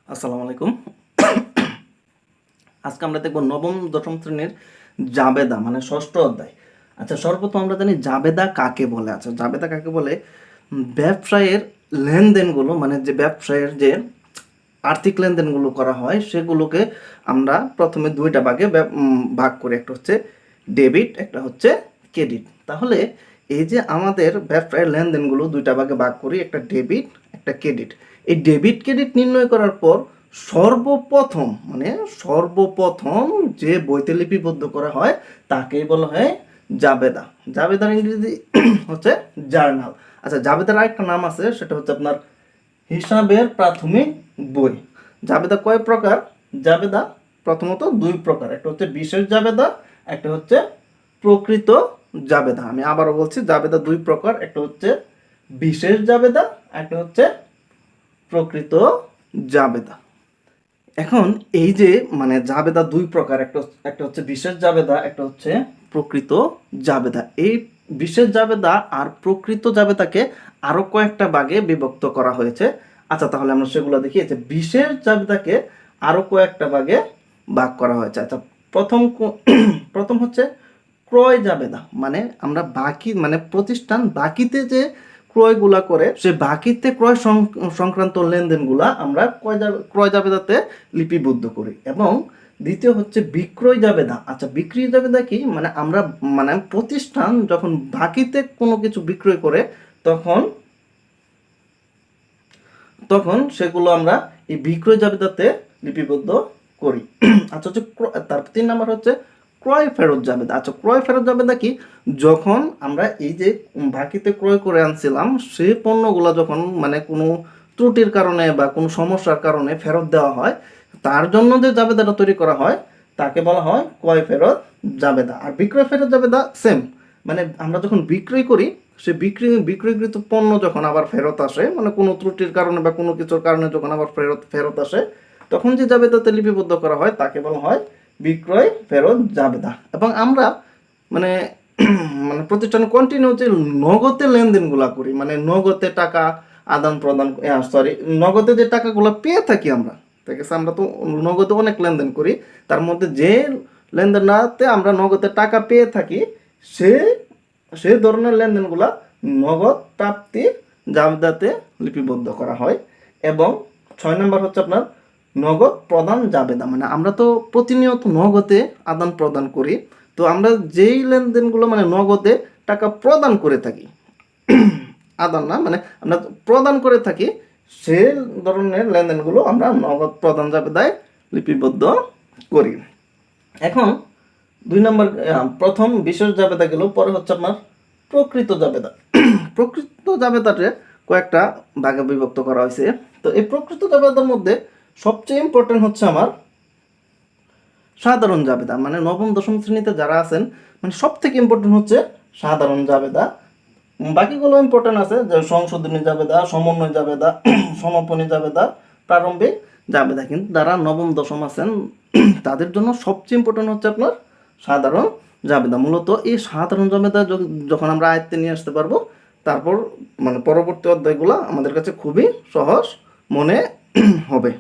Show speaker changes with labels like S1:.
S1: আসসালামু আলাইকুম। আজকে আমরা দেখব নবম দশম শ্রেণীর জাবেদা মানে ষষ্ঠ অধ্যায়। আচ্ছা, সর্বপ্রথম আমরা জানি জাবেদা কাকে বলে। আচ্ছা, জাবেদা কাকে বলে? ব্যবসায়ের লেনদেনগুলো মানে যে ব্যবসায়ের যে আর্থিক লেনদেনগুলো করা হয় সেগুলোকে আমরা প্রথমে দুইটা ভাগ করি। একটা হচ্ছে ডেবিট, একটা হচ্ছে ক্রেডিট। তাহলে এই যে আমাদের ব্যবসায়ের লেনদেনগুলো দুইটা ভাগে ভাগ করি, একটা ডেবিট একটা ক্রেডিট। এই ডেবিট ক্রেডিট নির্ণয় করার পর সর্বপ্রথম যে বইতে লিপিবদ্ধ করা হয় তাকেই বলা হয় জাবেদা। জাবেদার ইংরেজি হচ্ছে জার্নাল। আচ্ছা, জাবেদার আরেকটা নাম আছে, সেটা হচ্ছে আপনার হিসাবের প্রাথমিক বই। জাবেদা কয় প্রকার? জাবেদা প্রথমত দুই প্রকার, একটা হচ্ছে বিশেষ জাবেদা, একটা হচ্ছে প্রকৃত জাবেদা। আমি আবারও বলছি, জাবেদা দুই প্রকার, একটা হচ্ছে বিশেষ জাবেদা, একটা হচ্ছে প্রকৃত জাবেদা। এখন এই যে মানে জাবেদা দুই প্রকার, একটা হচ্ছে বিশেষ জাবেদা, একটা হচ্ছে প্রকৃত জাবেদা। এই বিশেষ জাবেদা আর প্রকৃত জাবেদাকে আরো কয়েকটা ভাগে বিভক্ত করা হয়েছে। আচ্ছা, তাহলে আমরা সেগুলো দেখি। যে বিশেষ জাবেদাকে আরো কয়েকটা ভাগে ভাগ করা হয়েছে। আচ্ছা, প্রথম হচ্ছে ক্রয় জাবেদা। মানে আমরা বাকি মানে প্রতিষ্ঠান বাকিতে যে ক্রয়গুলা করে সে বাকিতে ক্রয় সংক্রান্ত লেনদেনগুলা আমরা ক্রয় জাবেদাতে লিপিবদ্ধ করি। এবং দ্বিতীয় হচ্ছে বিক্রয় জাবেদা। আচ্ছা, বিক্রয় জাবেদা কি? মানে আমরা মানে প্রতিষ্ঠান যখন বাকিতে কোনো কিছু বিক্রয় করে তখন তখন সেগুলো আমরা এই বিক্রয় জাবেদাতে লিপিবদ্ধ করি। আচ্ছা, হচ্ছে তার 3 নাম্বার হচ্ছে ক্রয় ফেরত জাবেদা। আচ্ছা, ক্রয় ফেরত জাবেদা কি? যখন আমরা এই যে বাকিতে ক্রয় করে আনছিলাম সেই পণ্যগুলো যখন মানে কোনো ত্রুটির কারণে বা কোনো সমস্যার কারণে ফেরত দেওয়া হয়, তার জন্য যে জাবেদাটা তৈরি করা হয় তাকে বলা হয় ক্রয় ফেরত জাবেদা। আর বিক্রয় ফেরত জাবেদা সেম, মানে আমরা যখন বিক্রয় করি সে বিক্রয়কৃত পণ্য যখন আবার ফেরত আসে, মানে কোনো ত্রুটির কারণে বা কোনো কিছুর কারণে যখন আবার ফেরত আসে, তখন যে জাবেদাতে লিপিবদ্ধ করা হয় তাকে বলা হয় বিক্রয় ফেরত জাবেদা। এবং আমরা মানে মানে প্রতিষ্ঠানে কন্টিনিউ যে নগদে লেনদেনগুলো করি, মানে নগদে টাকা আদান প্রদান, নগদে যে টাকাগুলো পেয়ে থাকি আমরা, ঠিক আছে, আমরা তো নগদে অনেক লেনদেন করি, তার মধ্যে যে লেনদেনতে আমরা নগদে টাকা পেয়ে থাকি সে সেই ধরনের লেনদেনগুলা নগদ প্রাপ্তি জাবেদাতে লিপিবদ্ধ করা হয়। এবং 6 নম্বর হচ্ছে আপনার নগদ প্রদান জাবেদা। মানে আমরা তো প্রতিনিয়ত নগদে আদান প্রদান করি, তো আমরা যেই লেনদেনগুলো মানে নগদে টাকা প্রদান করে থাকি, আদান না, মানে আমরা প্রদান করে থাকি, সে ধরনের লেনদেনগুলো আমরা নগদ প্রদান জাবেদায় লিপিবদ্ধ করি। এখন 2 নম্বর প্রথম বিশেষ জাবেদা গেল, পরে হচ্ছে আপনার প্রকৃত জাবেদা। প্রকৃত জাবেদাতে কয়েকটা ভাগে বিভক্ত করা হয়েছে। তো এই প্রকৃত জাবেদার মধ্যে সবচেয়ে ইম্পর্টেন্ট হচ্ছে আমার সাধারণ জাবেদা। মানে নবম দশম শ্রেণীতে যারা আছেন, মানে সব থেকে ইম্পর্টেন্ট হচ্ছে সাধারণ জাবেদা। বাকিগুলো ইম্পর্টেন্ট আছে, যে সংশোধনী জাবেদা, সমন্বয় জাবেদা, সমাপনী জাবেদা, প্রারম্ভিক জাবেদা। কিন্তু যারা নবম দশম আছেন তাদের জন্য সবচেয়ে ইম্পর্টেন্ট হচ্ছে আপনার সাধারণ জাবেদা। মূলত এই সাধারণ জাবেদা যখন আমরা আয়ত্তে নিয়ে আসতে পারবো, তারপর মানে পরবর্তী অধ্যায়গুলো আমাদের কাছে খুবই সহজ মনে হবে।